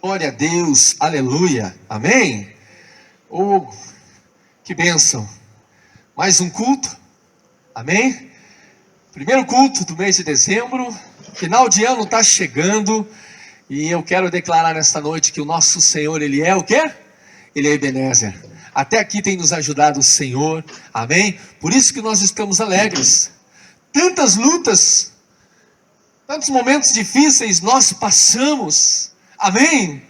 Glória a Deus, aleluia, amém? Oh, que bênção! Mais um culto, amém? Primeiro culto do mês de dezembro, final de ano está chegando, e eu quero declarar nesta noite que o nosso Senhor, Ele é o quê? Ele é Ebenezer. Até aqui tem nos ajudado o Senhor, amém? Por isso que nós estamos alegres. Tantas lutas, tantos momentos difíceis nós passamos, amém?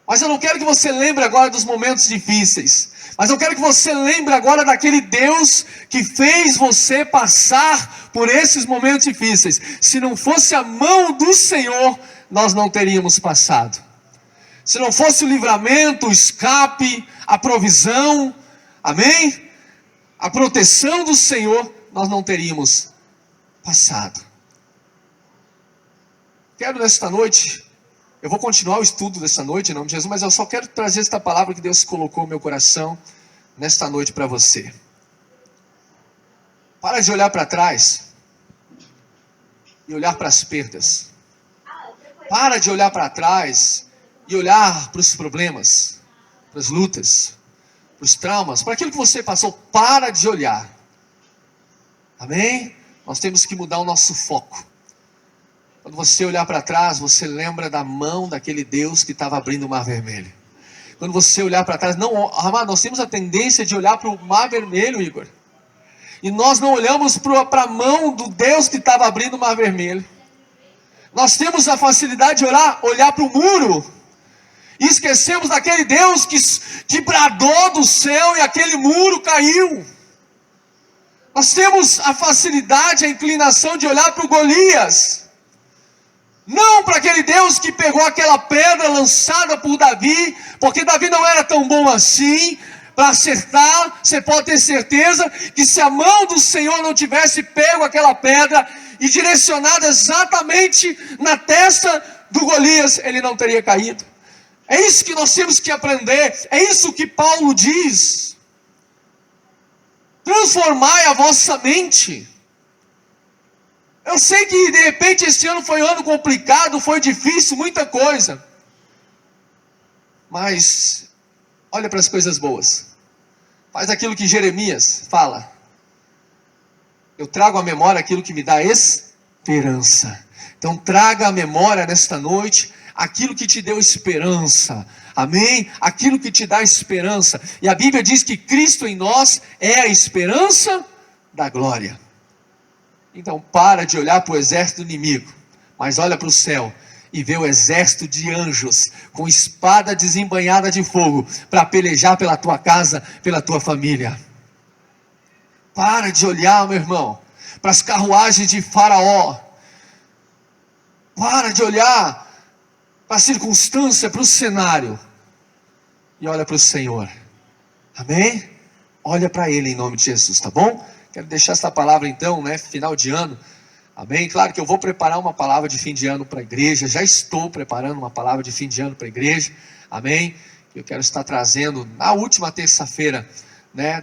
Mas eu não quero que você lembre agora dos momentos difíceis, mas eu quero que você lembre agora daquele Deus que fez você passar por esses momentos difíceis. Se não fosse a mão do Senhor, nós não teríamos passado. Se não fosse o livramento, o escape, a provisão, amém? A proteção do Senhor, nós não teríamos passado. Quero nesta noite, eu vou continuar o estudo desta noite em nome de Jesus, mas eu só quero trazer esta palavra que Deus colocou no meu coração nesta noite para você. Para de olhar para trás e olhar para as perdas. Para de olhar para trás e olhar para os problemas, para as lutas, para os traumas, para aquilo que você passou. Para de olhar. Amém? Nós temos que mudar o nosso foco. Quando você olhar para trás, você lembra da mão daquele Deus que estava abrindo o mar vermelho. Quando você olhar para trás, não, amado, nós temos a tendência de olhar para o mar vermelho, Igor. E nós não olhamos para a mão do Deus que estava abrindo o mar vermelho. Nós temos a facilidade de olhar para o muro. E esquecemos daquele Deus que bradou do céu e aquele muro caiu. Nós temos a facilidade, a inclinação de olhar para o Golias. Não para aquele Deus que pegou aquela pedra lançada por Davi, porque Davi não era tão bom assim para acertar. Você pode ter certeza que se a mão do Senhor não tivesse pego aquela pedra e direcionado exatamente na testa do Golias, ele não teria caído. É isso que nós temos que aprender, é isso que Paulo diz. Transformai a vossa mente. Eu sei que de repente esse ano foi um ano complicado, foi difícil, muita coisa. Mas olha para as coisas boas. Faz aquilo que Jeremias fala. Eu trago à memória aquilo que me dá esperança. Então traga à memória nesta noite aquilo que te deu esperança. Amém? Aquilo que te dá esperança. E a Bíblia diz que Cristo em nós é a esperança da glória. Então para de olhar para o exército inimigo, mas olha para o céu e vê o exército de anjos com espada desembainhada de fogo para pelejar pela tua casa, pela tua família. Para de olhar, meu irmão, para as carruagens de Faraó. Para de olhar para a circunstância, para o cenário, e olha para o Senhor. Amém? Olha para Ele em nome de Jesus, tá bom? Quero deixar essa palavra então, final de ano, amém? Claro que eu vou preparar uma palavra de fim de ano para a igreja, já estou preparando uma palavra de fim de ano para a igreja, amém? Eu quero estar trazendo na última terça-feira,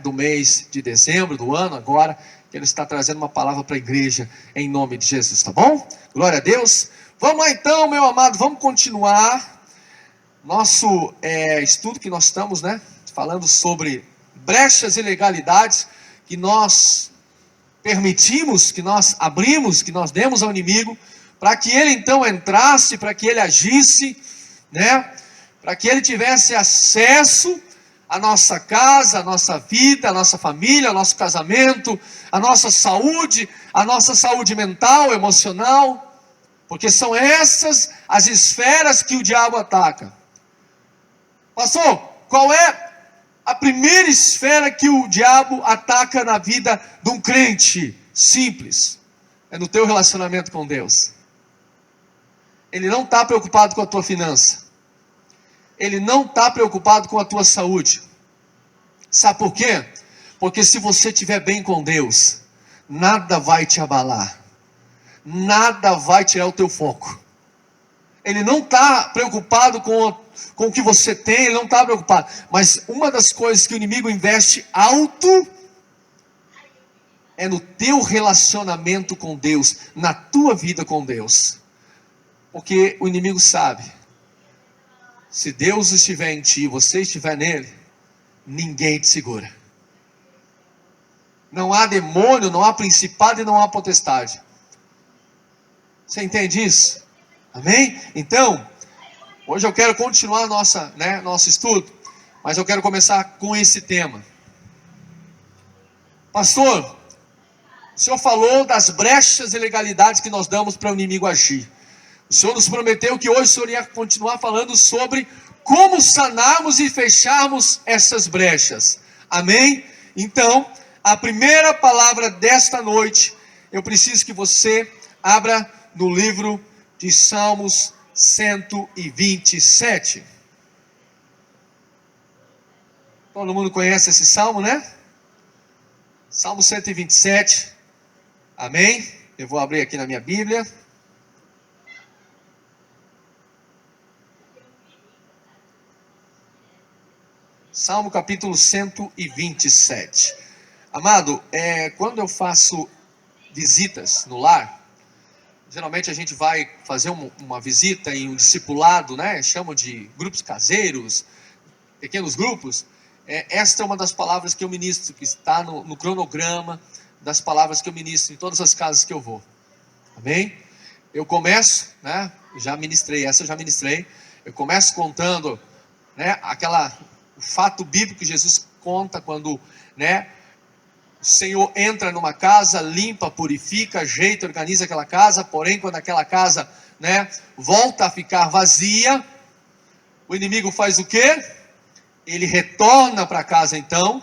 do mês de dezembro, do ano agora, quero estar trazendo uma palavra para a igreja, em nome de Jesus, tá bom? Glória a Deus. Vamos lá então, meu amado, vamos continuar nosso estudo que nós estamos, falando sobre brechas e ilegalidades, que nós permitimos, que nós abrimos, que nós demos ao inimigo, para que ele então entrasse, para que ele agisse, para que ele tivesse acesso à nossa casa, à nossa vida, à nossa família, ao nosso casamento, à nossa saúde mental, emocional, porque são essas as esferas que o diabo ataca. Pastor, qual é a primeira esfera que o diabo ataca na vida de um crente? Simples. É no teu relacionamento com Deus. Ele não está preocupado com a tua finança. Ele não está preocupado com a tua saúde. Sabe por quê? Porque se você estiver bem com Deus, nada vai te abalar. Nada vai tirar o teu foco. Ele não está preocupado com o que você tem, ele não está preocupado. Mas uma das coisas que o inimigo investe alto é no teu relacionamento com Deus, na tua vida com Deus. Porque o inimigo sabe Se Deus estiver em ti e você estiver nele, ninguém te segura. Não há demônio, não há principado e não há potestade. Você entende isso? Amém? Então, hoje eu quero continuar nosso estudo, mas eu quero começar com esse tema. Pastor, o senhor falou das brechas e ilegalidades que nós damos para o inimigo agir. O senhor nos prometeu que hoje o senhor ia continuar falando sobre como sanarmos e fecharmos essas brechas. Amém? Então, a primeira palavra desta noite, eu preciso que você abra no livro de Salmos 127. Todo mundo conhece esse salmo, né? Salmo 127. Amém? Eu vou abrir aqui na minha Bíblia. Salmo capítulo 127. Amado, quando eu faço visitas no lar, geralmente a gente vai fazer uma visita em um discipulado, né? Chamam de grupos caseiros, pequenos grupos. Esta é uma das palavras que eu ministro, que está no cronograma das palavras que eu ministro em todas as casas que eu vou. Amém? Eu começo, né? Já ministrei. Eu começo contando, né? O fato bíblico que Jesus conta quando, né? O Senhor entra numa casa, limpa, purifica, ajeita, organiza aquela casa. Porém, quando aquela casa, né, volta a ficar vazia, o inimigo faz o quê? Ele retorna para casa então,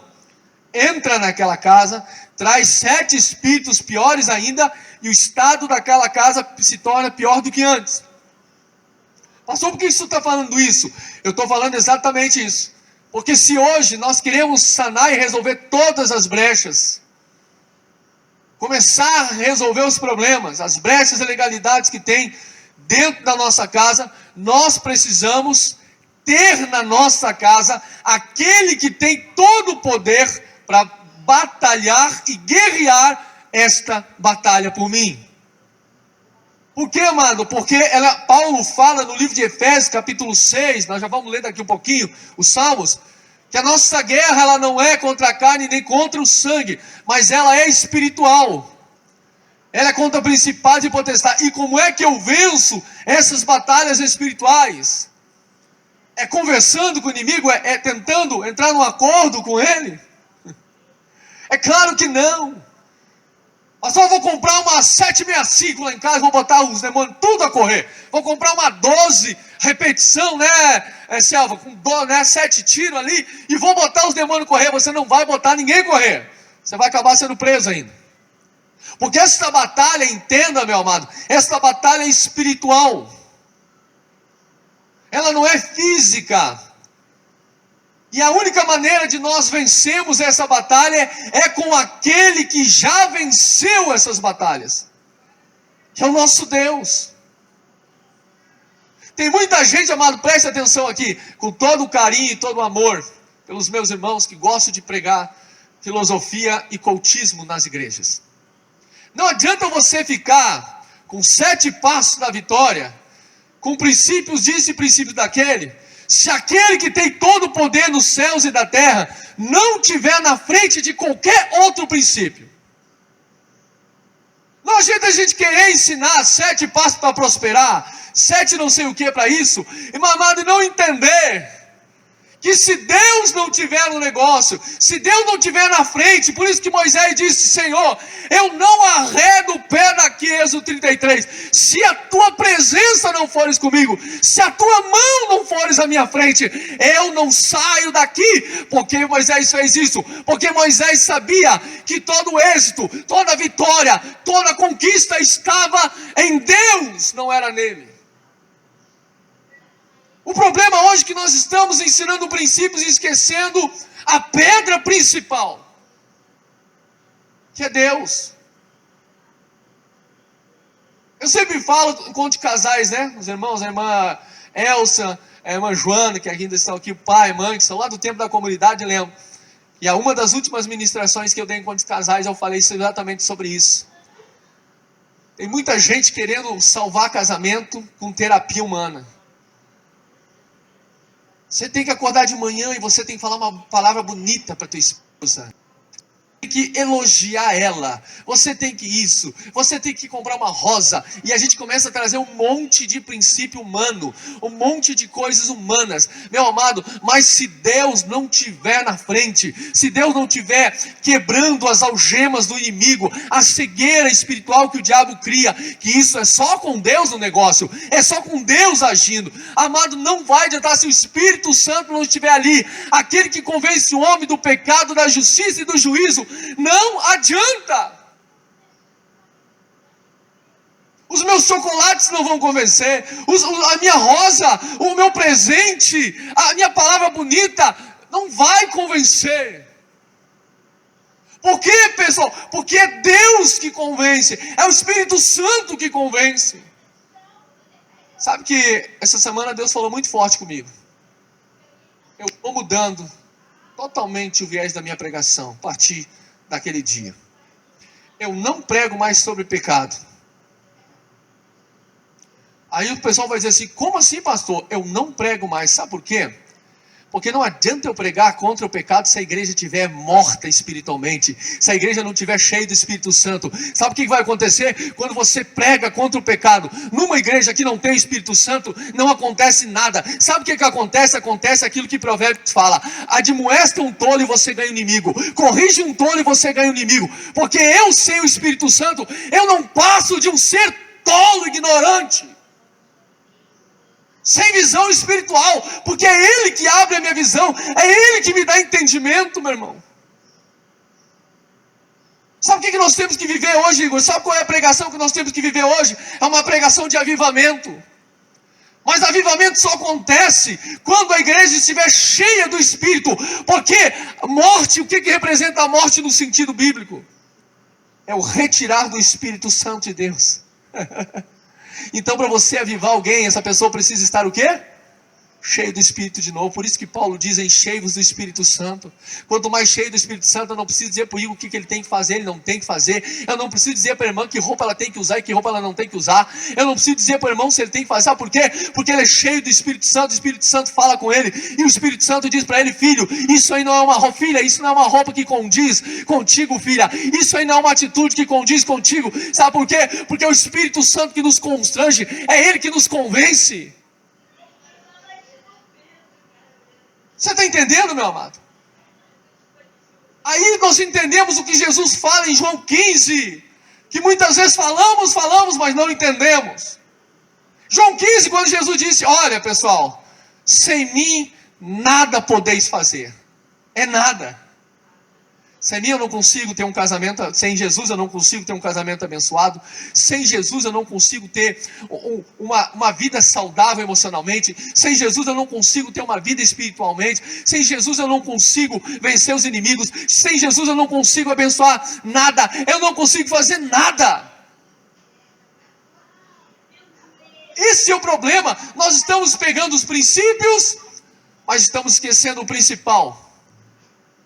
entra naquela casa, traz 7 espíritos piores ainda, e o estado daquela casa se torna pior do que antes. Pastor, por que isso está falando isso? Eu estou falando exatamente isso. Porque se hoje nós queremos sanar e resolver todas as brechas, começar a resolver os problemas, as brechas e ilegalidades que tem dentro da nossa casa, nós precisamos ter na nossa casa aquele que tem todo o poder para batalhar e guerrear esta batalha por mim. Por quê, amado? Porque Paulo fala no livro de Efésios, capítulo 6, nós já vamos ler daqui um pouquinho, os Salmos, que a nossa guerra ela não é contra a carne nem contra o sangue, mas ela é espiritual. Ela é contra principados e potestades. E como é que eu venço essas batalhas espirituais? É conversando com o inimigo? É tentando entrar num acordo com ele? É claro que não. Mas só vou comprar uma 765 lá em casa, vou botar os demônios tudo a correr. Vou comprar uma 12 repetição, né, Selva, com 7 tiros ali, e vou botar os demônios correr. Você não vai botar ninguém correr. Você vai acabar sendo preso ainda. Porque esta batalha, entenda, meu amado, esta batalha é espiritual. Ela não é física. E a única maneira de nós vencermos essa batalha é com aquele que já venceu essas batalhas, que é o nosso Deus. Tem muita gente, amado, preste atenção aqui, com todo o carinho e todo o amor pelos meus irmãos que gostam de pregar filosofia e cultismo nas igrejas. Não adianta você ficar com 7 passos da vitória, com princípios disso e princípios daquele, se aquele que tem todo o poder nos céus e da terra não tiver na frente de qualquer outro princípio. Não adianta a gente querer ensinar 7 passos para prosperar, 7 não sei o que para isso, e mamado, não entender que se Deus não tiver no negócio, se Deus não tiver na frente, por isso que Moisés disse: Senhor, eu não arredo o pé daqui, Êxodo 33, se a tua presença não fores comigo, se a tua mão não fores à minha frente, eu não saio daqui. Porque Moisés fez isso? Porque Moisés sabia que todo o êxito, toda a vitória, toda a conquista estava em Deus, não era nele. O problema hoje é que nós estamos ensinando princípios e esquecendo a pedra principal, que é Deus. Eu sempre falo com casais, né? Os irmãos, a irmã Elsa, a irmã Joana, que ainda estão aqui, o pai, a mãe, que são lá do tempo da comunidade, lembro. E a uma das últimas ministrações que eu dei enquanto casais, eu falei exatamente sobre isso. Tem muita gente querendo salvar casamento com terapia humana. Você tem que acordar de manhã e você tem que falar uma palavra bonita para tua esposa. Tem que elogiar ela, você tem que isso, você tem que comprar uma rosa, e a gente começa a trazer um monte de princípio humano, um monte de coisas humanas, meu amado. Mas se Deus não tiver na frente, se Deus não tiver quebrando as algemas do inimigo, a cegueira espiritual que o diabo cria, que isso é só com Deus no negócio, é só com Deus agindo, amado, não vai adiantar se o Espírito Santo não estiver ali, aquele que convence o homem do pecado, da justiça e do juízo. Não adianta. Os meus chocolates não vão convencer, a minha rosa, o meu presente, a minha palavra bonita não vai convencer. Por quê, pessoal? Porque é Deus que convence, é o Espírito Santo que convence. Sabe que essa semana Deus falou muito forte comigo. Eu estou mudando totalmente o viés da minha pregação a partir daquele dia. Eu não prego mais sobre pecado. Aí o pessoal vai dizer assim: como assim, pastor? Eu não prego mais. Sabe por quê? Porque não adianta eu pregar contra o pecado se a igreja estiver morta espiritualmente, se a igreja não estiver cheia do Espírito Santo. Sabe o que vai acontecer? Quando você prega contra o pecado, numa igreja que não tem o Espírito Santo, não acontece nada. Sabe o que acontece? Acontece aquilo que Provérbios fala: admoesta um tolo e você ganha um inimigo, corrige um tolo e você ganha um inimigo. Porque eu, sem o Espírito Santo, eu não passo de um ser tolo, ignorante, sem visão espiritual, porque é Ele que abre a minha visão, é Ele que me dá entendimento, meu irmão. Sabe o que nós temos que viver hoje, Igor? Sabe qual é a pregação que nós temos que viver hoje? É uma pregação de avivamento. Mas avivamento só acontece quando a igreja estiver cheia do Espírito. Porque morte, o que representa a morte no sentido bíblico? É o retirar do Espírito Santo de Deus. Então, para você avivar alguém, essa pessoa precisa estar o quê? Cheio do Espírito de novo. Por isso que Paulo diz: enchei-vos do Espírito Santo. Quanto mais cheio do Espírito Santo, eu não preciso dizer para o Igor o que ele tem que fazer, ele não tem que fazer. Eu não preciso dizer para a irmã que roupa ela tem que usar e que roupa ela não tem que usar. Eu não preciso dizer para o irmão se ele tem que fazer. Sabe por quê? Porque ele é cheio do Espírito Santo. O Espírito Santo fala com ele, e o Espírito Santo diz para ele: filho, isso aí não é uma roupa, filha, isso não é uma roupa que condiz contigo, filha. Isso aí não é uma atitude que condiz contigo. Sabe por quê? Porque é o Espírito Santo que nos constrange, é Ele que nos convence. Você está entendendo, meu amado? Aí nós entendemos o que Jesus fala em João 15, que muitas vezes falamos, mas não entendemos. João 15, quando Jesus disse: olha, pessoal, sem mim nada podeis fazer. É nada. Sem mim eu não consigo ter um casamento, sem Jesus eu não consigo ter um casamento abençoado, sem Jesus eu não consigo ter uma vida saudável emocionalmente, sem Jesus eu não consigo ter uma vida espiritualmente, sem Jesus eu não consigo vencer os inimigos, sem Jesus eu não consigo abençoar nada, eu não consigo fazer nada. Esse é o problema. Nós estamos pegando os princípios, mas estamos esquecendo o principal.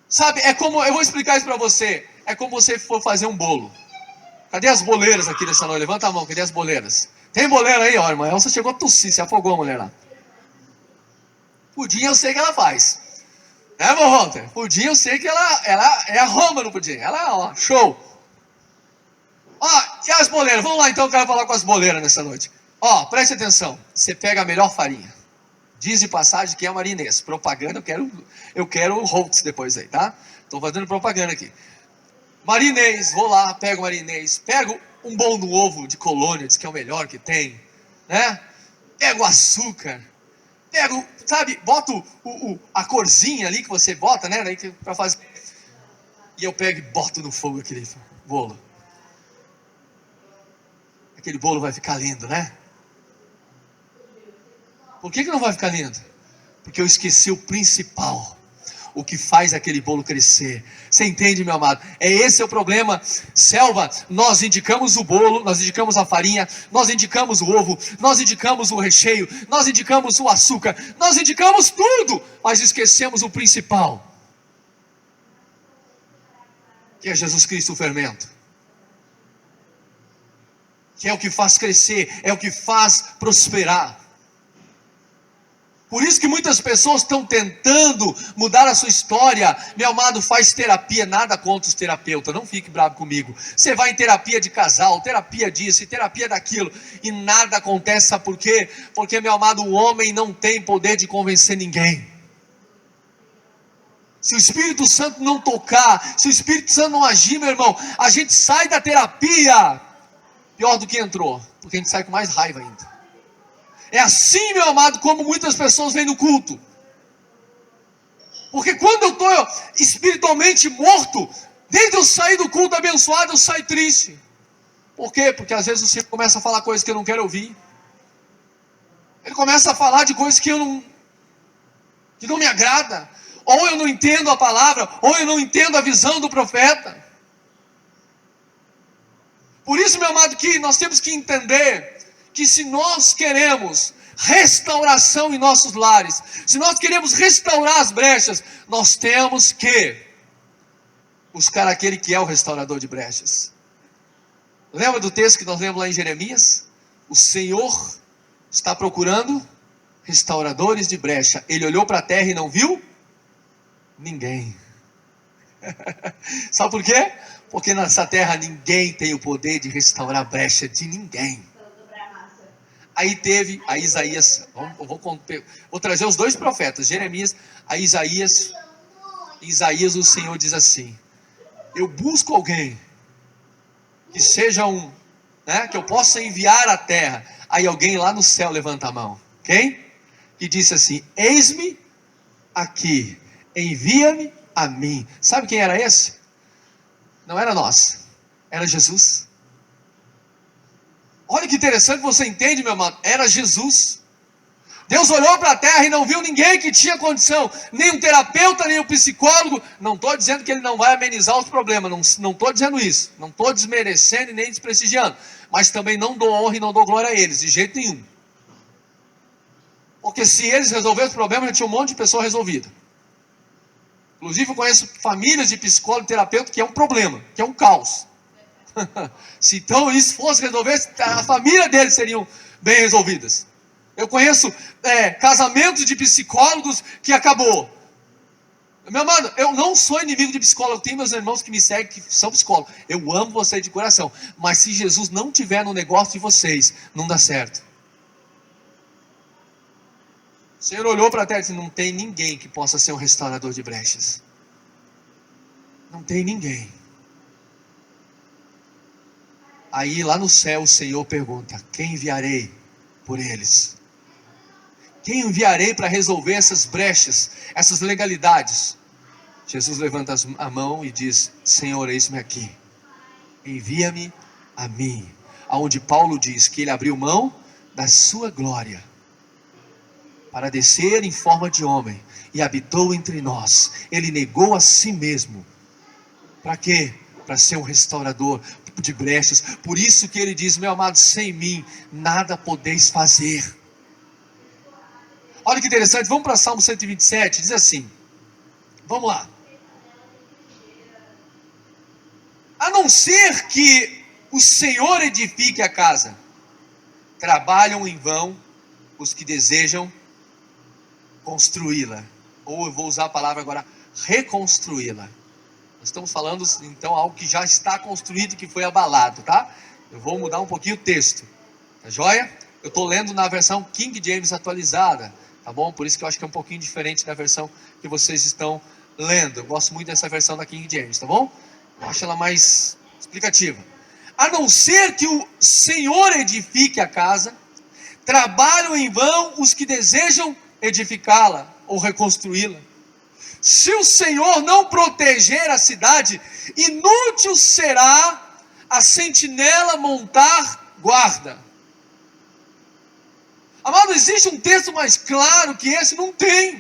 Sabe, é como, eu vou explicar isso para você. É como você for fazer um bolo. Cadê as boleiras aqui nessa noite? Levanta a mão, cadê as boleiras? Tem boleira aí, ó, irmã. Você chegou a tossir, se afogou a mulher lá. Pudim eu sei que ela faz. Né, meu Walter? Pudim eu sei que ela é a Roma no pudim. Ela, ó, show. Ó, e as boleiras? Vamos lá então, eu quero falar com as boleiras nessa noite. Ó, preste atenção. Você pega a melhor farinha. Diz de passagem que é a Marinês. Propaganda, eu quero o Holtz depois aí, tá? Estou fazendo propaganda aqui. Marinês, vou lá, pego o Marinês. Pego um bolo no ovo de Colônia, diz que é o melhor que tem, né? Pego o açúcar. Pego, sabe, boto a corzinha ali que você bota, né? Para fazer. E eu pego e boto no fogo aquele bolo. Aquele bolo vai ficar lindo, né? Por que não vai ficar lindo? Porque eu esqueci o principal, o que faz aquele bolo crescer. Você entende, meu amado? Esse é o problema. Selva, nós indicamos o bolo, nós indicamos a farinha, nós indicamos o ovo, nós indicamos o recheio, nós indicamos o açúcar, nós indicamos tudo, mas esquecemos o principal, que é Jesus Cristo, o fermento, que é o que faz crescer, é o que faz prosperar. Por isso que muitas pessoas estão tentando mudar a sua história. Meu amado, faz terapia, nada contra os terapeutas, não fique bravo comigo. Você vai em terapia de casal, terapia disso e terapia daquilo, e nada acontece, sabe por quê? Porque, meu amado, o homem não tem poder de convencer ninguém. Se o Espírito Santo não tocar, se o Espírito Santo não agir, meu irmão, a gente sai da terapia pior do que entrou, porque a gente sai com mais raiva ainda. É assim, meu amado, como muitas pessoas vêm no culto. Porque quando eu estou espiritualmente morto, desde eu sair do culto abençoado, eu saio triste. Por quê? Porque às vezes o Senhor começa a falar coisas que eu não quero ouvir. Ele começa a falar de coisas que não me agrada. Ou eu não entendo a palavra, ou eu não entendo a visão do profeta. Por isso, meu amado, que nós temos que entender que se nós queremos restauração em nossos lares, se nós queremos restaurar as brechas, nós temos que buscar aquele que é o restaurador de brechas. Lembra do texto que nós lemos lá em Jeremias? O Senhor está procurando restauradores de brecha. Ele olhou para a terra e não viu ninguém. Sabe por quê? Porque nessa terra ninguém tem o poder de restaurar a brecha de ninguém. Aí teve a Isaías, vou trazer os dois profetas, Jeremias, a Isaías. Isaías, o Senhor diz assim: eu busco alguém que seja que eu possa enviar à terra. Aí alguém lá no céu levanta a mão. Quem? Que disse assim: eis-me aqui, envia-me a mim. Sabe quem era esse? Não era nós, era Jesus. Olha que interessante, você entende, meu amado? Era Jesus. Deus olhou para a terra e não viu ninguém que tinha condição, nem um terapeuta, nem um psicólogo. Não estou dizendo que ele não vai amenizar os problemas, não estou dizendo isso, não estou desmerecendo e nem desprestigiando, mas também não dou honra e não dou glória a eles, de jeito nenhum. Porque se eles resolverem os problemas, já tinha um monte de pessoa resolvida. Inclusive eu conheço famílias de psicólogo e terapeuta que é um problema, que é um caos. Se então isso fosse resolver, a família deles seriam bem resolvidas. Eu conheço casamentos de psicólogos que acabou. Meu amado, eu não sou inimigo de psicólogo. Tem meus irmãos que me seguem que são psicólogos. Eu amo vocês de coração. Mas se Jesus não tiver no negócio de vocês, não dá certo. O Senhor olhou para a terra e disse: não tem ninguém que possa ser um restaurador de brechas. Não tem ninguém. Aí lá no céu o Senhor pergunta: quem enviarei por eles? Quem enviarei para resolver essas brechas, essas legalidades? Jesus levanta a mão e diz: Senhor, eis-me aqui, envia-me a mim. Aonde Paulo diz que ele abriu mão da sua glória para descer em forma de homem e habitou entre nós. Ele negou a si mesmo. Para quê? Para ser um restaurador de brechas. Por isso que ele diz: meu amado, sem mim nada podeis fazer. Olha que interessante, vamos para Salmo 127, diz assim, vamos lá: a não ser que o Senhor edifique a casa, trabalham em vão os que desejam construí-la. Ou eu vou usar a palavra agora, reconstruí-la. Nós estamos falando então algo que já está construído, que foi abalado, tá? Eu vou mudar um pouquinho o texto, tá joia? Eu estou lendo na versão King James atualizada, tá bom? Por isso que eu acho que é um pouquinho diferente da versão que vocês estão lendo. Eu gosto muito dessa versão da King James, tá bom? Eu acho ela mais explicativa. A não ser que o Senhor edifique a casa, trabalham em vão os que desejam edificá-la ou reconstruí-la. Se o Senhor não proteger a cidade, inútil será a sentinela montar guarda. Amado, existe um texto mais claro que esse? Não tem.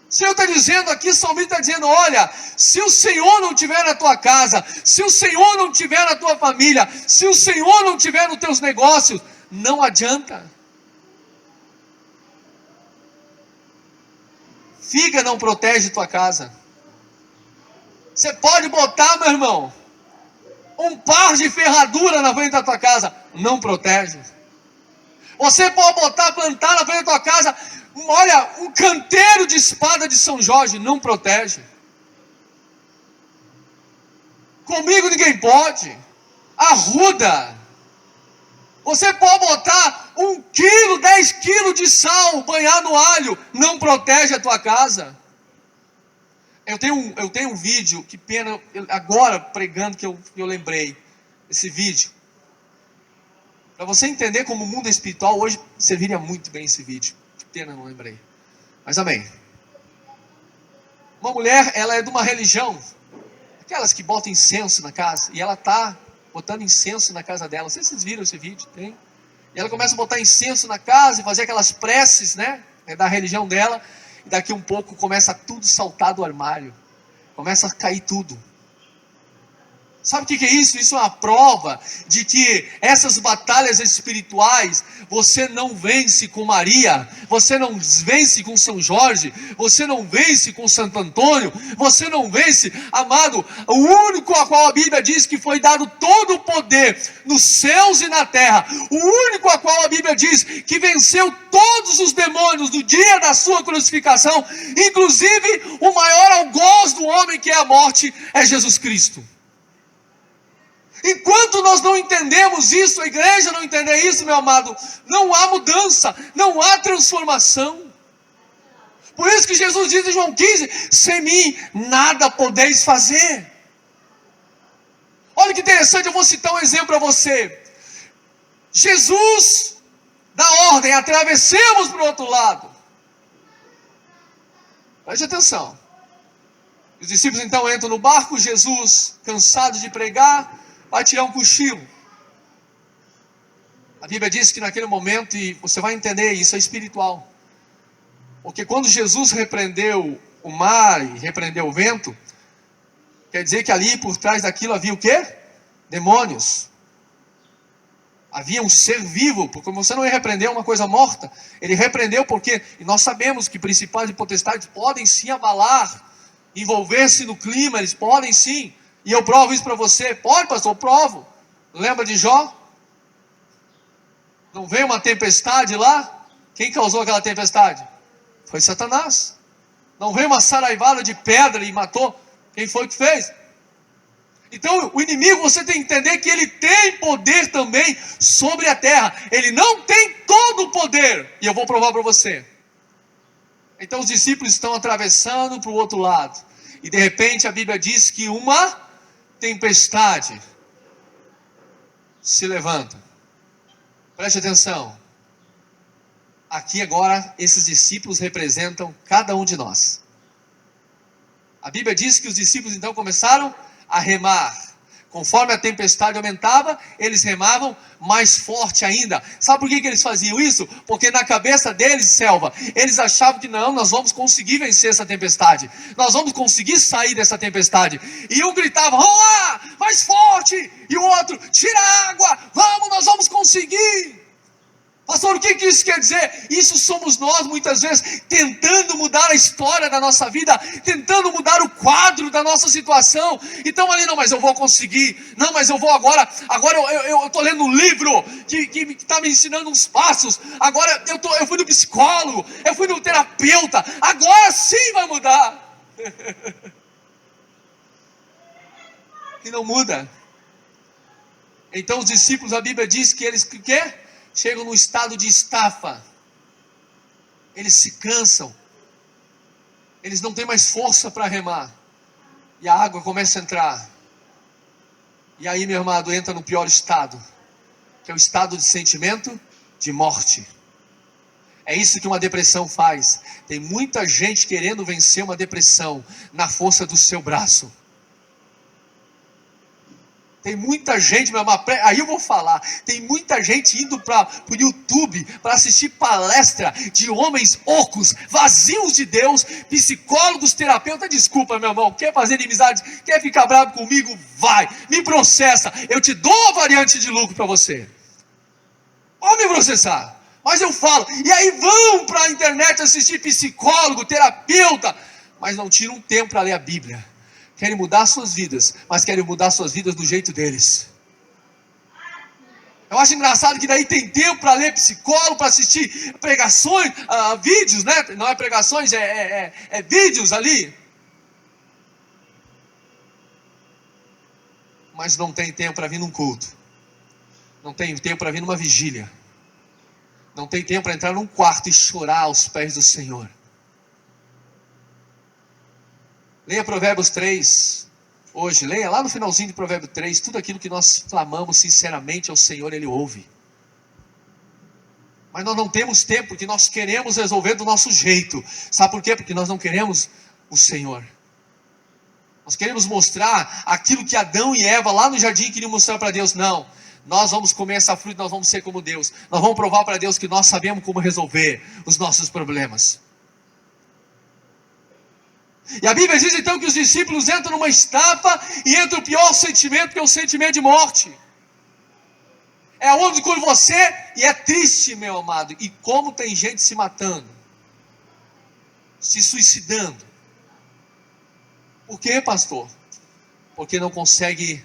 O Senhor está dizendo aqui, o salmista está dizendo: olha, se o Senhor não estiver na tua casa, se o Senhor não estiver na tua família, se o Senhor não estiver nos teus negócios, não adianta. Figa não protege tua casa. Você pode botar, meu irmão, um par de ferradura na frente da tua casa, não protege. Você pode plantar na frente da tua casa, olha, um canteiro de espada de São Jorge, não protege. Comigo ninguém pode. Arruda. Você pode botar 1 quilo, 10 quilos de sal, banhar no alho, não protege a tua casa. Eu tenho um vídeo, que pena, agora pregando que eu lembrei, esse vídeo. Para você entender como o mundo é espiritual, hoje serviria muito bem esse vídeo. Que pena, não lembrei. Mas amém. Uma mulher, ela é de uma religião, aquelas que botam incenso na casa, e ela está botando incenso na casa dela. Não sei se vocês viram esse vídeo, tem? E ela começa a botar incenso na casa e fazer aquelas preces, né? Da religião dela. E daqui um pouco começa tudo saltar do armário. Começa a cair tudo. Sabe o que é isso? Isso é uma prova de que essas batalhas espirituais, você não vence com Maria, você não vence com São Jorge, você não vence com Santo Antônio, você não vence, amado, o único a qual a Bíblia diz que foi dado todo o poder nos céus e na terra, o único a qual a Bíblia diz que venceu todos os demônios no dia da sua crucificação, inclusive o maior algoz do homem, que é a morte, é Jesus Cristo. Enquanto nós não entendemos isso, a igreja não entender isso, meu amado, não há mudança, não há transformação. Por isso que Jesus diz em João 15, sem mim nada podeis fazer. Olha que interessante, eu vou citar um exemplo para você. Jesus dá ordem, atravessemos para o outro lado. Preste atenção. Os discípulos então entram no barco, Jesus, cansado de pregar, vai tirar um cochilo. A Bíblia diz que naquele momento, e você vai entender, isso é espiritual. Porque quando Jesus repreendeu o mar e repreendeu o vento, quer dizer que ali por trás daquilo havia o quê? Demônios. Havia um ser vivo, porque você não ia repreender uma coisa morta. Ele repreendeu porque, e nós sabemos que principados e potestades podem sim abalar, envolver-se no clima, eles podem sim. E eu provo isso para você. Pode, pastor, eu provo. Lembra de Jó? Não veio uma tempestade lá? Quem causou aquela tempestade? Foi Satanás. Não veio uma saraivada de pedra e matou? Quem foi que fez? Então o inimigo, você tem que entender que ele tem poder também sobre a terra. Ele não tem todo o poder. E eu vou provar para você. Então os discípulos estão atravessando para o outro lado. E de repente a Bíblia diz que uma tempestade se levanta. Preste atenção. Aqui agora esses discípulos representam cada um de nós. A Bíblia diz que os discípulos então começaram a remar. Conforme a tempestade aumentava, eles remavam mais forte ainda. Sabe por que eles faziam isso? Porque na cabeça deles, Selva, eles achavam que não, nós vamos conseguir vencer essa tempestade. Nós vamos conseguir sair dessa tempestade. E um gritava, vamos lá, mais forte. E o outro, tira a água, vamos, nós vamos conseguir. Pastor, o que isso quer dizer? Isso somos nós muitas vezes tentando mudar a história da nossa vida, tentando mudar o quadro da nossa situação. Então ali, não, mas eu vou conseguir, não, mas eu vou agora eu estou lendo um livro que está me ensinando uns passos, agora eu fui no psicólogo, eu fui no terapeuta, agora sim vai mudar. E não muda. Então os discípulos, a Bíblia diz que eles, o quê? Chegam num estado de estafa, eles se cansam, eles não têm mais força para remar, e a água começa a entrar, e aí, meu amado, entra no pior estado, que é o estado de sentimento de morte. É isso que uma depressão faz. Tem muita gente querendo vencer uma depressão na força do seu braço. Tem muita gente, meu amado, aí eu vou falar, tem muita gente indo para o YouTube para assistir palestra de homens ocos, vazios de Deus, psicólogos, terapeutas. Desculpa, meu irmão, quer fazer inimizade, quer ficar bravo comigo? Vai, me processa, eu te dou a variante de lucro para você. Pode me processar, mas eu falo, e aí vão para a internet assistir psicólogo, terapeuta, mas não tiram um tempo para ler a Bíblia. Querem mudar suas vidas, mas querem mudar suas vidas do jeito deles. Eu acho engraçado que daí tem tempo para ler psicólogo, para assistir pregações, vídeos, né? Não é pregações, é vídeos ali. Mas não tem tempo para vir num culto. Não tem tempo para vir numa vigília. Não tem tempo para entrar num quarto e chorar aos pés do Senhor. Leia Provérbios 3, hoje. Leia lá no finalzinho de Provérbios 3. Tudo aquilo que nós clamamos sinceramente ao Senhor, Ele ouve. Mas nós não temos tempo, porque nós queremos resolver do nosso jeito. Sabe por quê? Porque nós não queremos o Senhor. Nós queremos mostrar aquilo que Adão e Eva lá no jardim queriam mostrar para Deus. Não, nós vamos comer essa fruta, nós vamos ser como Deus. Nós vamos provar para Deus que nós sabemos como resolver os nossos problemas. E a Bíblia diz então que os discípulos entram numa estafa e entra o pior sentimento, que é o sentimento de morte. É onde quando você, e é triste, meu amado, e como tem gente se matando, se suicidando. Por quê, pastor? Porque não consegue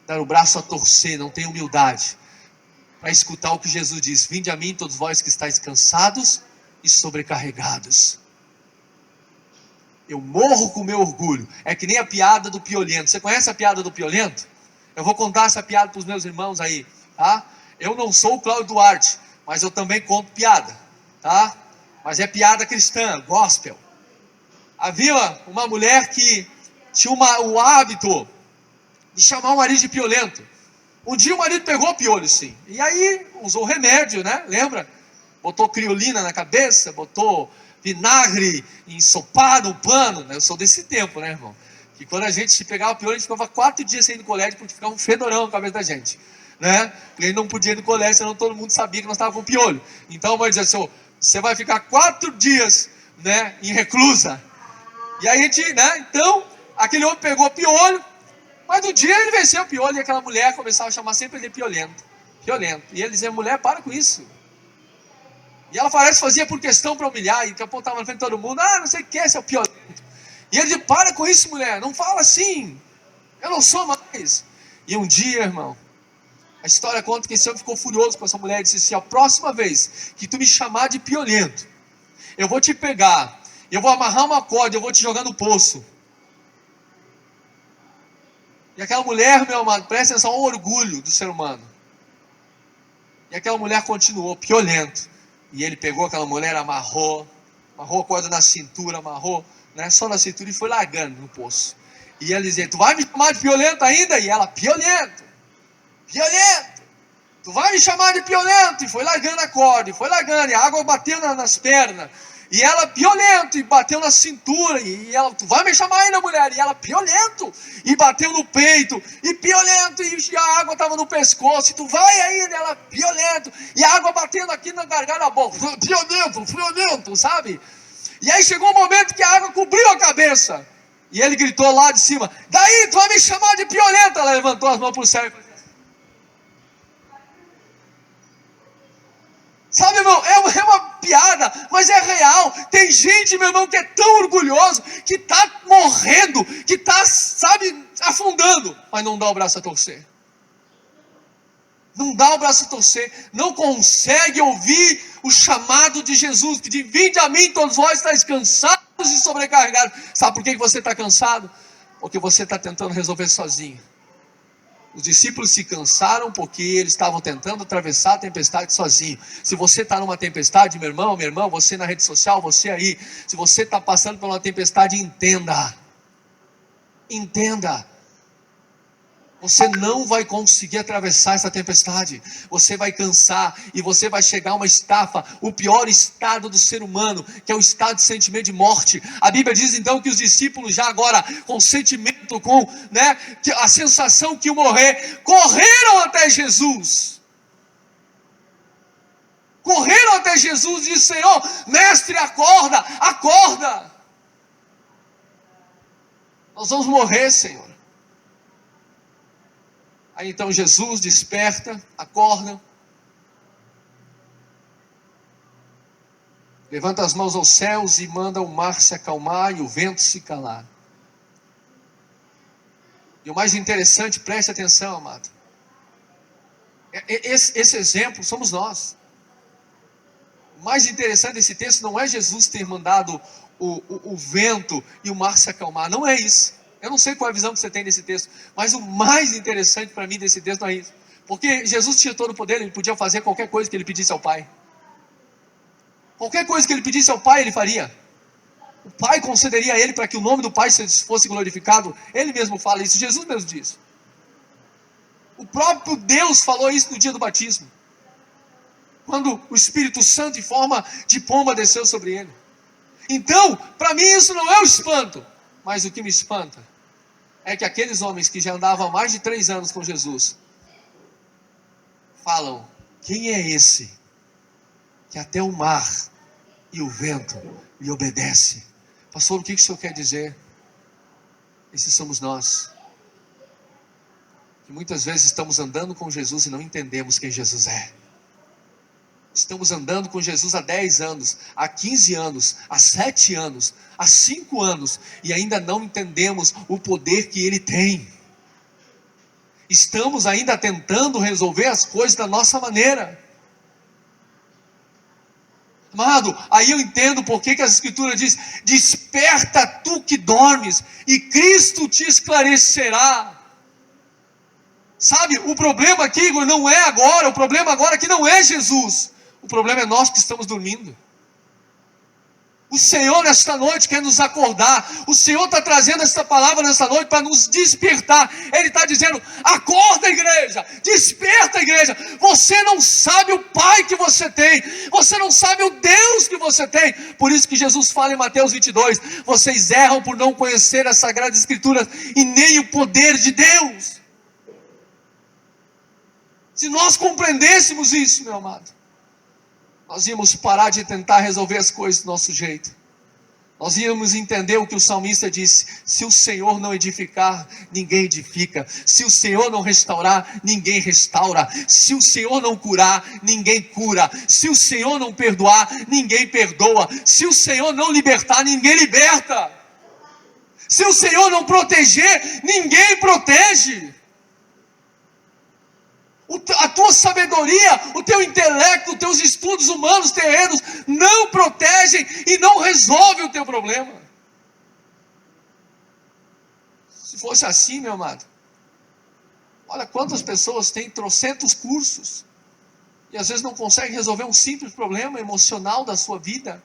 dar o braço a torcer, não tem humildade para escutar o que Jesus diz: vinde a mim todos vós que estáis cansados e sobrecarregados. Eu morro com o meu orgulho. É que nem a piada do piolento. Você conhece a piada do piolento? Eu vou contar essa piada para os meus irmãos aí, tá? Eu não sou o Cláudio Duarte, mas eu também conto piada, tá? Mas é piada cristã, gospel. Havia uma mulher que tinha o hábito de chamar o marido de piolento. Um dia o marido pegou piolho, sim. E aí usou remédio, né? Lembra? Botou criolina na cabeça, botou vinagre ensopado no pano. Eu sou desse tempo, né, irmão? Que quando a gente se pegava piolho, a gente ficava 4 dias sem ir no colégio, porque ficava um fedorão na cabeça da gente, né? Porque a gente não podia ir no colégio, senão todo mundo sabia que nós estávamos com piolho. Então a mãe dizia assim: você vai ficar 4 dias, né, em reclusa. E aí a gente, né, então, aquele homem pegou piolho, mas no dia ele venceu o piolho, e aquela mulher começava a chamar sempre ele de piolento, piolento. E ele dizia: mulher, para com isso. E ela parece que fazia por questão para humilhar, e apontava na frente de todo mundo: não sei o que, esse é o piolento. E ele dizia: para com isso, mulher, não fala assim, eu não sou mais. E um dia, irmão, a história conta que esse homem ficou furioso com essa mulher e disse assim: a próxima vez que tu me chamar de piolento, eu vou te pegar, eu vou amarrar uma corda, eu vou te jogar no poço. E aquela mulher, meu amado, presta atenção ao orgulho do ser humano. E aquela mulher continuou piolento. E ele pegou aquela mulher, amarrou a corda na cintura, amarrou, né, só na cintura, e foi largando no poço. E ele dizia: tu vai me chamar de piolento ainda? E ela: piolento, piolento, tu vai me chamar de piolento? E foi largando a corda, e foi largando, e a água bateu nas pernas. E ela: piolento, e bateu na cintura. E ela: tu vai me chamar ainda, mulher? E ela: piolento, e bateu no peito. E piolento, e a água estava no pescoço. E tu vai ainda? Ela: piolento, e a água batendo aqui na garganta, na boca. Piolento, piolento, sabe? E aí chegou um momento que a água cobriu a cabeça. E ele gritou lá de cima: daí, tu vai me chamar de piolento? Ela levantou as mãos para o céu e falou: sabe, irmão, é uma piada, mas é real. Tem gente, meu irmão, que é tão orgulhoso, que está morrendo, que está, sabe, afundando, mas não dá o braço a torcer. Não dá o braço a torcer, não consegue ouvir o chamado de Jesus, que diz: vinde a mim todos vós estáis cansados e sobrecarregados. Sabe por que você está cansado? Porque você está tentando resolver sozinho. Os discípulos se cansaram porque eles estavam tentando atravessar a tempestade sozinho. Se você está numa tempestade, meu irmão, minha irmã, você na rede social, você aí, se você está passando por uma tempestade, entenda. Entenda. Você não vai conseguir atravessar essa tempestade. Você vai cansar e você vai chegar a uma estafa, o pior estado do ser humano, que é o estado de sentimento de morte. A Bíblia diz então que os discípulos, já agora com sentimento, com, né, a sensação que iam morrer, correram até Jesus. Correram até Jesus e disseram: Senhor, mestre, acorda, acorda. Nós vamos morrer, Senhor. Aí então Jesus desperta, acorda, levanta as mãos aos céus e manda o mar se acalmar e o vento se calar. E o mais interessante, preste atenção, amado, Esse exemplo somos nós. O mais interessante desse texto não é Jesus ter mandado o vento e o mar se acalmar. Não é isso. Eu não sei qual é a visão que você tem desse texto, mas o mais interessante para mim desse texto não é isso. Porque Jesus tinha todo o poder, ele podia fazer qualquer coisa que ele pedisse ao Pai. Qualquer coisa que ele pedisse ao Pai, ele faria. O Pai concederia a ele para que o nome do Pai fosse glorificado. Ele mesmo fala isso, Jesus mesmo diz. O próprio Deus falou isso no dia do batismo, quando o Espírito Santo em forma de pomba desceu sobre ele. Então, para mim isso não é um espanto, mas o que me espanta é que aqueles homens que já andavam há mais de 3 anos com Jesus, falam: quem é esse que até o mar e o vento lhe obedece? Pastor, o que o senhor quer dizer? Esses somos nós, que muitas vezes estamos andando com Jesus e não entendemos quem Jesus é. Estamos andando com Jesus há 10 anos, há 15 anos, há 7 anos, há 5 anos, e ainda não entendemos o poder que Ele tem. Estamos ainda tentando resolver as coisas da nossa maneira. Amado, aí eu entendo por que a Escritura diz: desperta tu que dormes, e Cristo te esclarecerá. Sabe, o problema aqui, Igor, não é agora, o problema agora aqui não é Jesus. O problema é nós que estamos dormindo. O Senhor nesta noite quer nos acordar. O Senhor está trazendo esta palavra nesta noite para nos despertar. Ele está dizendo: acorda, igreja, desperta, igreja. Você não sabe o Pai que você tem, você não sabe o Deus que você tem. Por isso que Jesus fala em Mateus 22, vocês erram por não conhecer as Sagradas Escrituras e nem o poder de Deus. Se nós compreendêssemos isso, meu amado, nós íamos parar de tentar resolver as coisas do nosso jeito. Nós íamos entender o que o salmista disse: se o Senhor não edificar, ninguém edifica. Se o Senhor não restaurar, ninguém restaura. Se o Senhor não curar, ninguém cura. Se o Senhor não perdoar, ninguém perdoa. Se o Senhor não libertar, ninguém liberta. Se o Senhor não proteger, ninguém protege. A tua sabedoria, o teu intelecto, os teus estudos humanos terrenos não protegem e não resolvem o teu problema. Se fosse assim, meu amado, olha quantas pessoas têm trocentos cursos e às vezes não conseguem resolver um simples problema emocional da sua vida,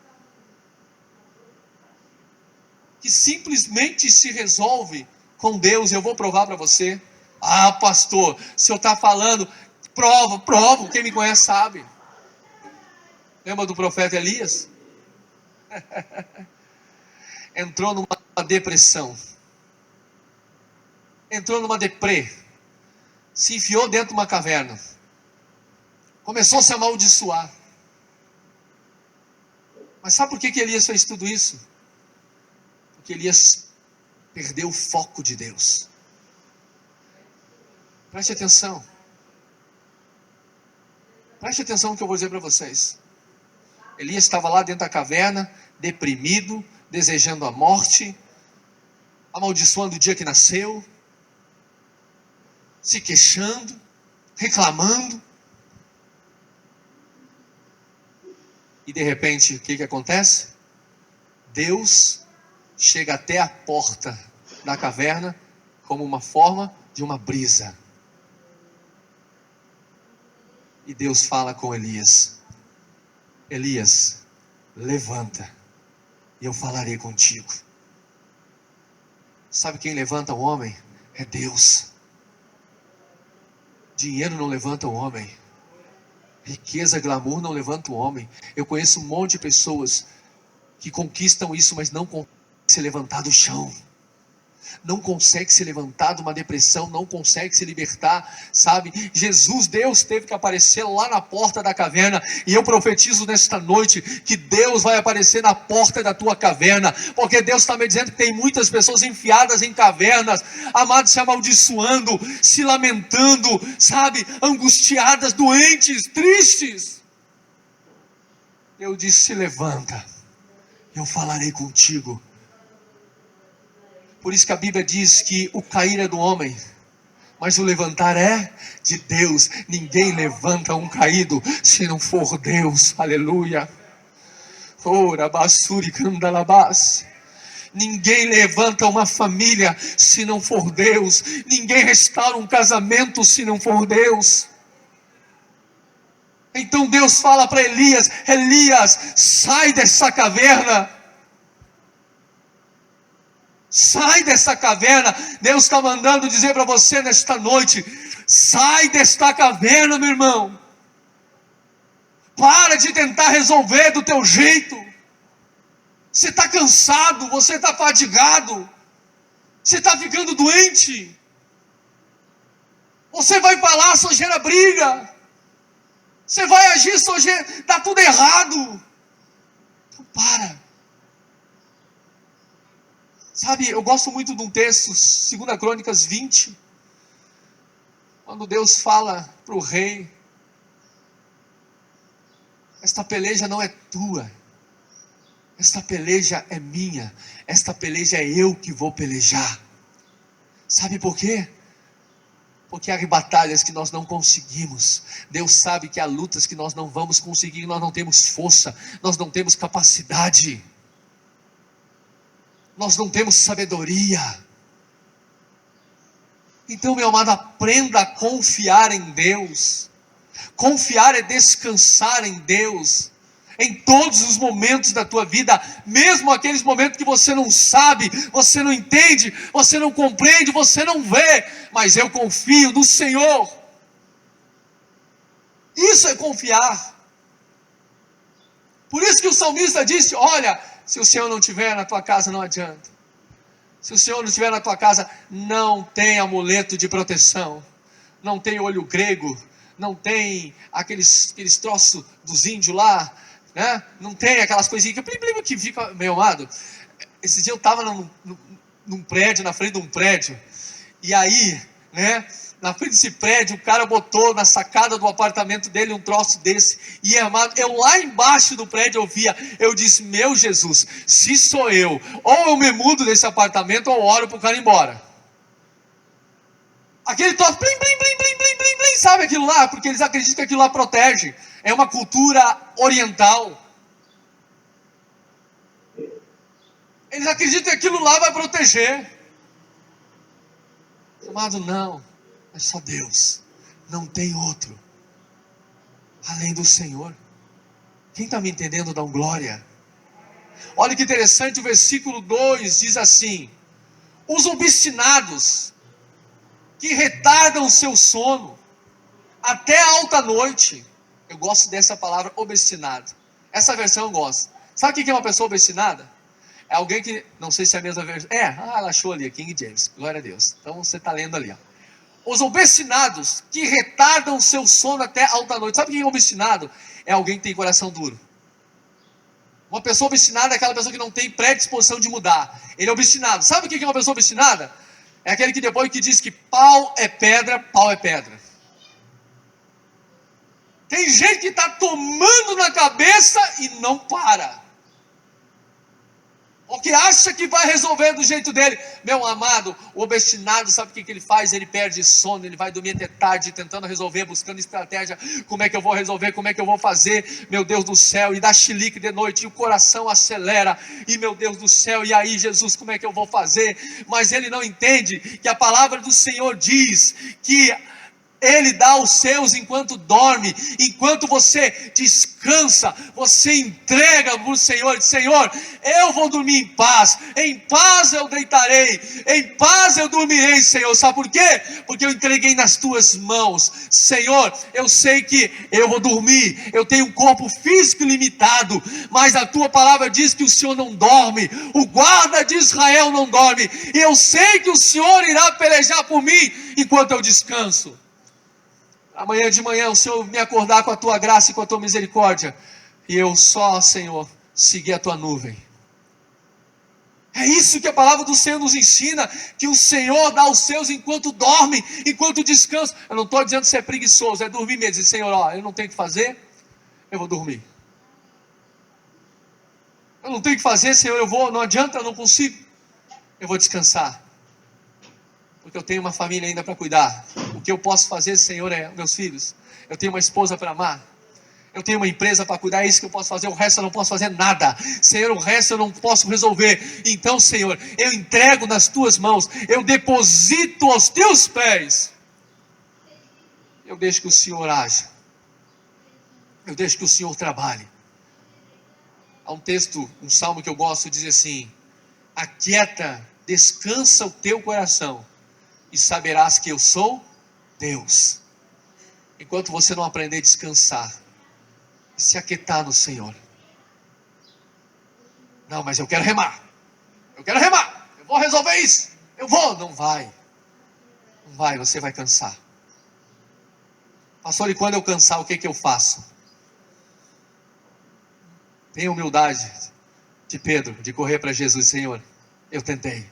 que simplesmente se resolve com Deus. Eu vou provar para você. Ah, pastor, o senhor está falando, provo, quem me conhece sabe. Lembra do profeta Elias? Entrou numa depressão, entrou numa deprê, se enfiou dentro de uma caverna, começou a se amaldiçoar. Mas sabe por que Elias fez tudo isso? Porque Elias perdeu o foco de Deus. Preste atenção. Preste atenção no que eu vou dizer para vocês. Elias estava lá dentro da caverna, deprimido, desejando a morte, amaldiçoando o dia que nasceu, se queixando, reclamando. E de repente, o que acontece? Deus chega até a porta da caverna como uma forma de uma brisa. E Deus fala com Elias: Elias, levanta, e eu falarei contigo. Sabe quem levanta o homem? É Deus. Dinheiro não levanta o homem. Riqueza, glamour não levanta o homem. Eu conheço um monte de pessoas que conquistam isso, mas não conseguem se levantar do chão. Não consegue se levantar de uma depressão, não consegue se libertar, sabe? Jesus, Deus teve que aparecer lá na porta da caverna, e eu profetizo nesta noite que Deus vai aparecer na porta da tua caverna, porque Deus está me dizendo que tem muitas pessoas enfiadas em cavernas, amados, se amaldiçoando, se lamentando, sabe? Angustiadas, doentes, tristes. Eu disse: se levanta, eu falarei contigo. Por isso que a Bíblia diz que o cair é do homem, mas o levantar é de Deus. Ninguém levanta um caído se não for Deus. Aleluia. Ora, basuri, candalabás. Ninguém levanta uma família se não for Deus. Ninguém restaura um casamento se não for Deus. Então Deus fala para Elias: Elias, sai dessa caverna. Sai dessa caverna. Deus está mandando dizer para você nesta noite: sai desta caverna, meu irmão. Para de tentar resolver do teu jeito. Você está cansado, você está fadigado, você está ficando doente. Você vai falar, só gera briga. Você vai agir, só gera, está tudo errado. Então para. Sabe, eu gosto muito de um texto, 2 Crônicas 20, quando Deus fala para o rei: esta peleja não é tua, esta peleja é minha, esta peleja é eu que vou pelejar. Sabe por quê? Porque há batalhas que nós não conseguimos. Deus sabe que há lutas que nós não vamos conseguir, nós não temos força, nós não temos capacidade, nós não temos sabedoria. Então, meu amado, aprenda a confiar em Deus. Confiar é descansar em Deus, em todos os momentos da tua vida, mesmo aqueles momentos que você não sabe, você não entende, você não compreende, você não vê, mas eu confio no Senhor. Isso é confiar. Por isso que o salmista disse: olha, se o Senhor não estiver na tua casa, não adianta. Se o Senhor não estiver na tua casa, não tem amuleto de proteção, não tem olho grego, não tem aqueles troços dos índios lá, né? Não tem aquelas coisinhas que fica, meu amado. Esse dia eu estava num prédio, na frente de um prédio, e aí, né, na frente desse prédio, o cara botou na sacada do apartamento dele um troço desse, e amado, eu lá embaixo do prédio eu disse: meu Jesus, se sou eu, ou eu me mudo desse apartamento, ou oro para o cara ir embora. Aquele troço, blim, blim, blim, blim, blim, blim, blim, sabe aquilo lá? Porque eles acreditam que aquilo lá protege. É uma cultura oriental. Eles acreditam que aquilo lá vai proteger. Amado, não. É só Deus. Não tem outro além do Senhor. Quem está me entendendo, dá um glória. Olha que interessante, o versículo 2 diz assim: os obstinados que retardam o seu sono até a alta noite. Eu gosto dessa palavra, obstinado. Essa versão eu gosto. Sabe o que é uma pessoa obstinada? É alguém que, não sei se é a mesma versão. Ela achou ali, King James, glória a Deus. Então você está lendo ali, ó. Os obstinados que retardam o seu sono até alta noite. Sabe o que é obstinado? É alguém que tem coração duro. Uma pessoa obstinada é aquela pessoa que não tem predisposição de mudar. Ele é obstinado. Sabe o que é uma pessoa obstinada? É aquele que depois que diz que pau é pedra, pau é pedra. Tem gente que está tomando na cabeça e não para. O que acha que vai resolver do jeito dele. Meu amado, o obstinado, sabe o que ele faz? Ele perde sono, ele vai dormir até tarde, tentando resolver, buscando estratégia. Como é que eu vou resolver? Como é que eu vou fazer? Meu Deus do céu, e dá chilique de noite, e o coração acelera. E meu Deus do céu, e aí Jesus, como é que eu vou fazer? Mas ele não entende que a palavra do Senhor diz que Ele dá aos seus enquanto dorme. Enquanto você descansa, você entrega para o Senhor. Diz: Senhor, eu vou dormir em paz eu deitarei, em paz eu dormirei, Senhor. Sabe por quê? Porque eu entreguei nas tuas mãos. Senhor, eu sei que eu vou dormir, eu tenho um corpo físico limitado, mas a tua palavra diz que o Senhor não dorme, o guarda de Israel não dorme, e eu sei que o Senhor irá pelejar por mim enquanto eu descanso. Amanhã de manhã o Senhor me acordar com a tua graça e com a tua misericórdia, e eu só, Senhor, seguir a tua nuvem. É isso que a palavra do Senhor nos ensina, que o Senhor dá aos seus enquanto dorme, enquanto descansa. Eu não estou dizendo que você é preguiçoso, é dormir mesmo. Diz: Senhor, ó, eu não tenho o que fazer, eu vou dormir. Eu não tenho o que fazer, Senhor, não adianta, eu não consigo, eu vou descansar. porque eu tenho uma família ainda para cuidar. O que eu posso fazer, Senhor, é meus filhos. Eu tenho uma esposa para amar. Eu tenho uma empresa para cuidar, é isso que eu posso fazer, o resto eu não posso fazer nada. Senhor, o resto eu não posso resolver. Então, Senhor, eu entrego nas tuas mãos, eu deposito aos teus pés. Eu deixo que o Senhor haja. Eu deixo que o Senhor trabalhe. Há um texto, um salmo que eu gosto, diz assim: aquieta, descansa o teu coração, e saberás que eu sou Deus. Enquanto você não aprender a descansar, se aquietar no Senhor. Não, mas eu quero remar. Eu vou resolver isso. Não vai. Não vai, você vai cansar. Pastor, e quando eu cansar, o que eu faço? Tenha humildade de Pedro, de correr para Jesus. Senhor, eu tentei.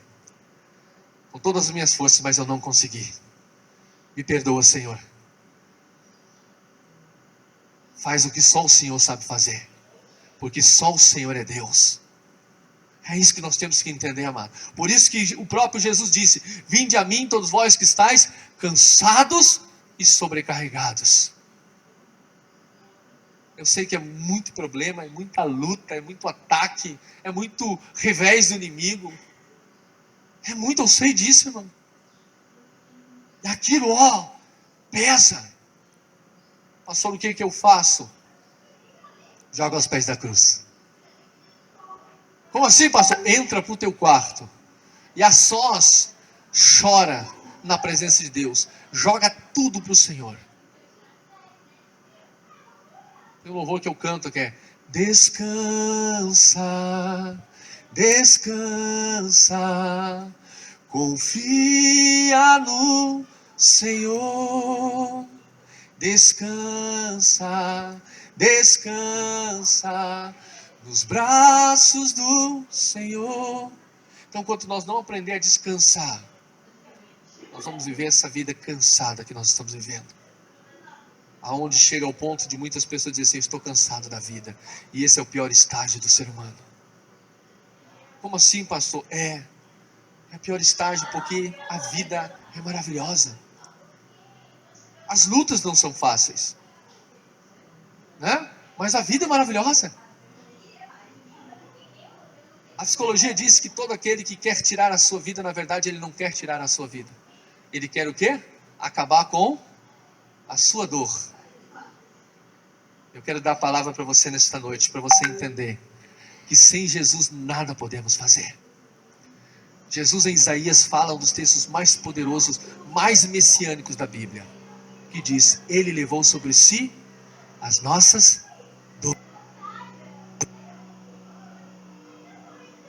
Com todas as minhas forças, mas eu não consegui. Me perdoa, Senhor. Faz o que só o Senhor sabe fazer, porque só o Senhor é Deus. É isso que nós temos que entender, amado. Por isso que o próprio Jesus disse: vinde a mim todos vós que estáis cansados e sobrecarregados. Eu sei que é muito problema, é muita luta, é muito ataque, é muito revés do inimigo. É muito, eu sei disso, irmão. E aquilo, pesa. Pastor, o que eu faço? Joga aos pés da cruz. Como assim, pastor? Entra para o teu quarto e a sós chora na presença de Deus. Joga tudo para o Senhor. Tem um louvor que eu canto que é: descansa, descansa, confia no Senhor. Descansa, descansa nos braços do Senhor. Então, enquanto nós não aprender a descansar, nós vamos viver essa vida cansada que nós estamos vivendo. Aonde chega ao ponto de muitas pessoas dizer assim: estou cansado da vida. E esse é o pior estágio do ser humano. Como assim, pastor? É o pior estágio, porque a vida é maravilhosa. As lutas não são fáceis, né? Mas a vida é maravilhosa. A psicologia diz que todo aquele que quer tirar a sua vida, na verdade, ele não quer tirar a sua vida. Ele quer o quê? Acabar com a sua dor. Eu quero dar a palavra para você nesta noite, para você entender que sem Jesus nada podemos fazer. Jesus em Isaías fala um dos textos mais poderosos, mais messiânicos da Bíblia, que diz: Ele levou sobre si as nossas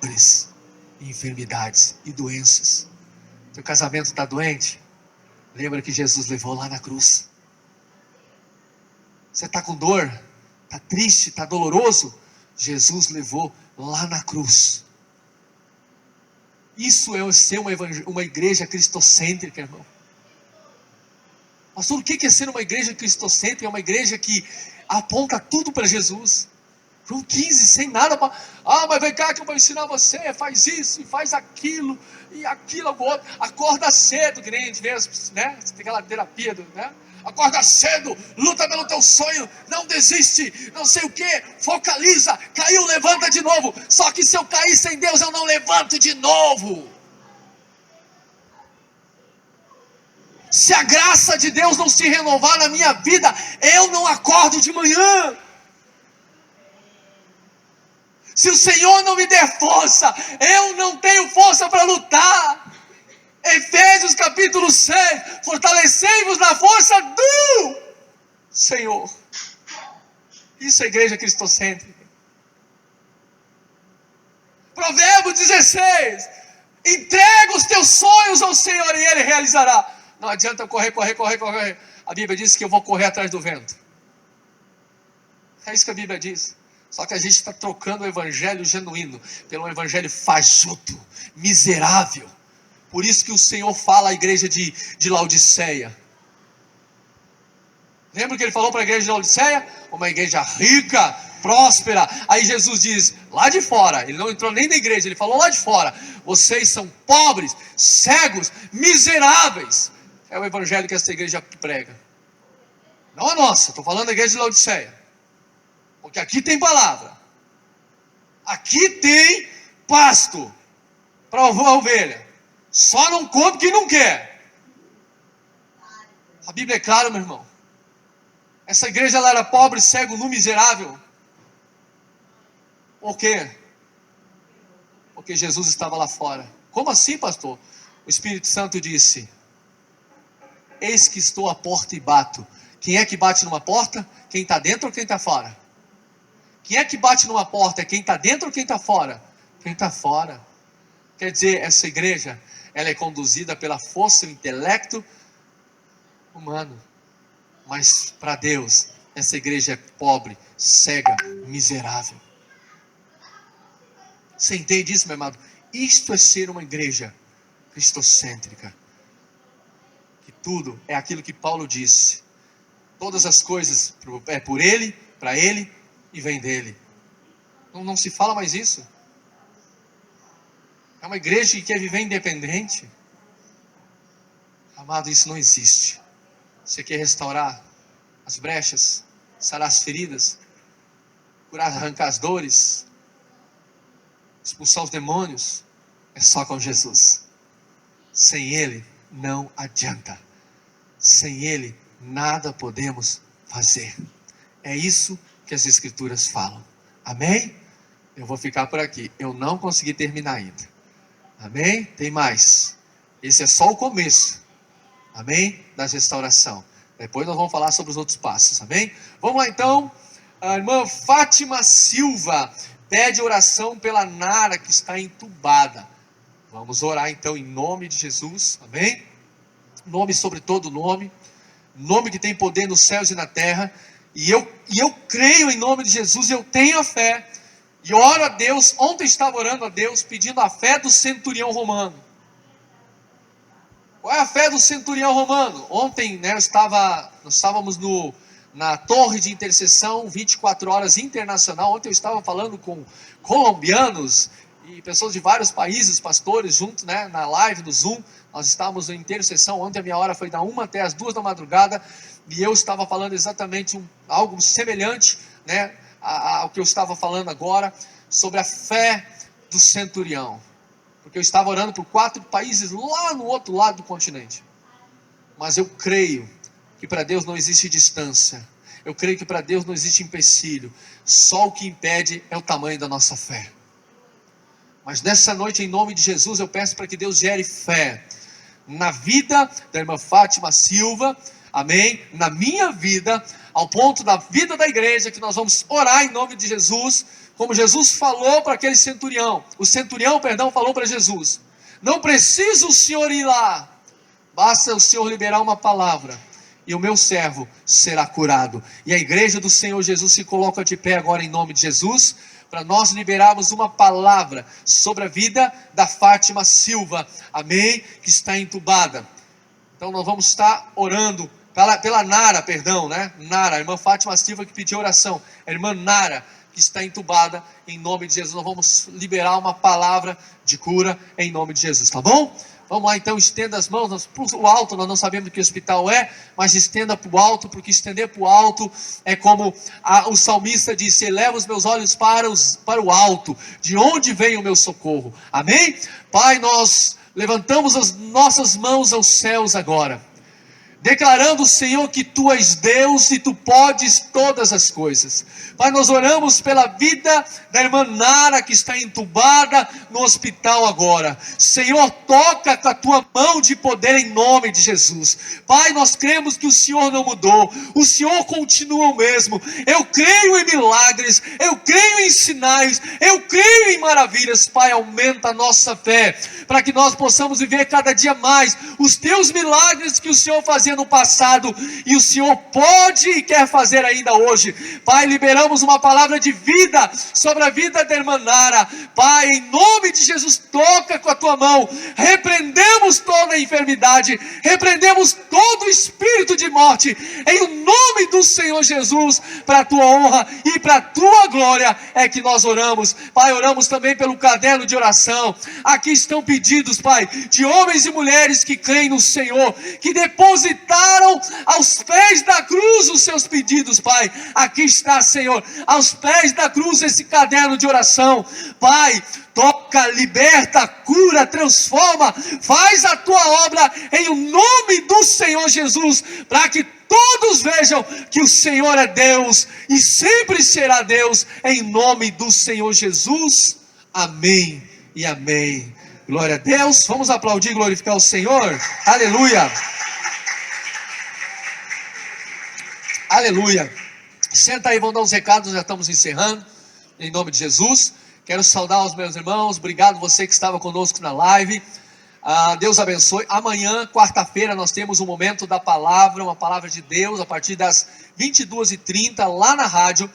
dores, enfermidades e doenças. Teu casamento está doente? Lembra que Jesus levou lá na cruz. Você está com dor? Está triste? Está doloroso? Jesus levou lá na cruz. Isso é ser uma igreja cristocêntrica, irmão. Pastor, o que é ser uma igreja cristocêntrica? É uma igreja que aponta tudo para Jesus. João 15, sem nada para... mas vem cá que eu vou ensinar você. Faz isso e faz aquilo. E aquilo, outro. Acorda cedo, que nem a gente vê, né? Tem aquela terapia, né? Acorda cedo, luta pelo teu sonho, não desiste, não sei o que, focaliza, caiu, levanta de novo. Só que se eu cair sem Deus, eu não levanto de novo. Se a graça de Deus não se renovar na minha vida, eu não acordo de manhã. Se o Senhor não me der força, eu não tenho força para lutar. Efésios capítulo 6, fortalecei-vos na força do Senhor. Isso é igreja cristocêntrica. Provérbios 16, entrega os teus sonhos ao Senhor e Ele realizará. Não adianta eu correr. A Bíblia diz que eu vou correr atrás do vento. É isso que a Bíblia diz. Só que a gente está trocando o evangelho genuíno pelo evangelho fajuto, miserável. Por isso que o Senhor fala à igreja de Laodiceia. Lembra que Ele falou para a igreja de Laodiceia? Uma igreja rica, próspera. Aí Jesus diz: lá de fora. Ele não entrou nem na igreja, ele falou lá de fora: vocês são pobres, cegos, miseráveis. É o evangelho que essa igreja prega. Não a nossa, estou falando da igreja de Laodiceia. Porque aqui tem palavra. Aqui tem pasto para a ovelha. Só não come quem não quer. A Bíblia é clara, meu irmão. Essa igreja ela era pobre, cego, nu, miserável. Por quê? Porque Jesus estava lá fora. Como assim, pastor? O Espírito Santo disse: eis que estou à porta e bato. Quem é que bate numa porta? Quem está dentro ou quem está fora? Quem é que bate numa porta? É quem está dentro ou quem está fora? Quem está fora. Quer dizer, essa igreja, ela é conduzida pela força e o intelecto humano. Mas para Deus, essa igreja é pobre, cega, miserável. Você entende isso, meu amado? Isto é ser uma igreja cristocêntrica. Que tudo é aquilo que Paulo disse. Todas as coisas é por Ele, para Ele e vem dele. Não se fala mais isso. É uma igreja que quer viver independente. Amado, isso não existe. Você quer restaurar as brechas, sarar as feridas, curar, arrancar as dores, expulsar os demônios, é só com Jesus. Sem Ele não adianta. Sem Ele nada podemos fazer. É isso que as Escrituras falam. Amém? Eu vou ficar por aqui. Eu não consegui terminar ainda. Amém? Tem mais. Esse é só o começo. Amém? Da restauração. Depois nós vamos falar sobre os outros passos. Amém? Vamos lá então. A irmã Fátima Silva pede oração pela Nara que está entubada. Vamos orar então em nome de Jesus. Amém? Nome sobre todo nome. Nome que tem poder nos céus e na terra. E eu creio em nome de Jesus, eu tenho a fé, e oro a Deus. Ontem estava orando a Deus, pedindo a fé do centurião romano. Qual é a fé do centurião romano? Ontem, nós estávamos na torre de intercessão, 24 horas internacional. Ontem eu estava falando com colombianos e pessoas de vários países, pastores, junto, na live, no Zoom. Nós estávamos em intercessão. Ontem a minha hora foi da 1 até as 2 da madrugada. E eu estava falando exatamente algo semelhante, ao que eu estava falando agora, sobre a fé do centurião. Porque eu estava orando por 4 países lá no outro lado do continente. Mas eu creio que para Deus não existe distância. Eu creio que para Deus não existe empecilho. Só o que impede é o tamanho da nossa fé. Mas nessa noite, em nome de Jesus, eu peço para que Deus gere fé na vida da irmã Fátima Silva, amém? Na minha vida, ao ponto da vida da igreja, que nós vamos orar em nome de Jesus, como Jesus falou para aquele centurião. O centurião, falou para Jesus: não precisa o senhor ir lá, basta o senhor liberar uma palavra, e o meu servo será curado. E a igreja do Senhor Jesus se coloca de pé agora em nome de Jesus, para nós liberarmos uma palavra sobre a vida da Fátima Silva, amém? Que está entubada. Então nós vamos estar orando pela Nara, Nara, a irmã Fátima Silva que pediu oração, a irmã Nara que está entubada, em nome de Jesus. Nós vamos liberar uma palavra de cura em nome de Jesus, tá bom? Vamos lá então, estenda as mãos para o alto. Nós não sabemos que hospital é, mas estenda para o alto, porque estender para o alto é como o salmista disse: eleva os meus olhos para o alto, de onde vem o meu socorro. Amém? Pai, nós levantamos as nossas mãos aos céus agora, declarando, Senhor, que Tu és Deus e Tu podes todas as coisas. Pai, nós oramos pela vida da irmã Nara, que está entubada no hospital agora. Senhor, toca com a Tua mão de poder em nome de Jesus. Pai, nós cremos que o Senhor não mudou, o Senhor continua o mesmo. Eu creio em milagres, eu creio em sinais, eu creio em maravilhas. Pai, aumenta a nossa fé, para que nós possamos viver cada dia mais os Teus milagres que o Senhor fazia fazia no passado, e o Senhor pode e quer fazer ainda hoje. Pai, liberamos uma palavra de vida sobre a vida da irmã Nara. Pai, em nome de Jesus, toca com a tua mão, repreendemos toda a enfermidade, repreendemos todo o espírito de morte, em nome do Senhor Jesus, para a tua honra e para a tua glória é que nós oramos. Pai, oramos também pelo caderno de oração. Aqui estão pedidos, Pai, de homens e mulheres que creem no Senhor, que depositaram aos pés da cruz os seus pedidos, Pai. Aqui está, Senhor, aos pés da cruz esse caderno de oração. Pai, toca, liberta, cura, transforma, faz a tua obra em nome do Senhor Jesus, para que todos vejam que o Senhor é Deus e sempre será Deus, em nome do Senhor Jesus. Amém e amém. Glória a Deus. Vamos aplaudir e glorificar o Senhor. Aleluia. Aleluia. Senta aí, vamos dar os recados, já estamos encerrando, em nome de Jesus. Quero saudar os meus irmãos, obrigado você que estava conosco na live. Deus abençoe. Amanhã, quarta-feira, nós temos um momento da palavra, uma palavra de Deus, a partir das 22h30, lá na rádio.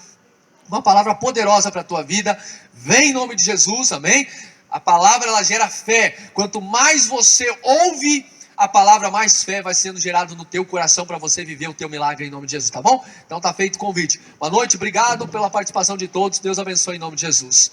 Uma palavra poderosa para a tua vida. Vem em nome de Jesus, amém? A palavra, ela gera fé. Quanto mais você ouve a palavra, mais fé vai sendo gerado no teu coração para você viver o teu milagre em nome de Jesus, tá bom? Então tá feito o convite. Boa noite, obrigado pela participação de todos. Deus abençoe em nome de Jesus.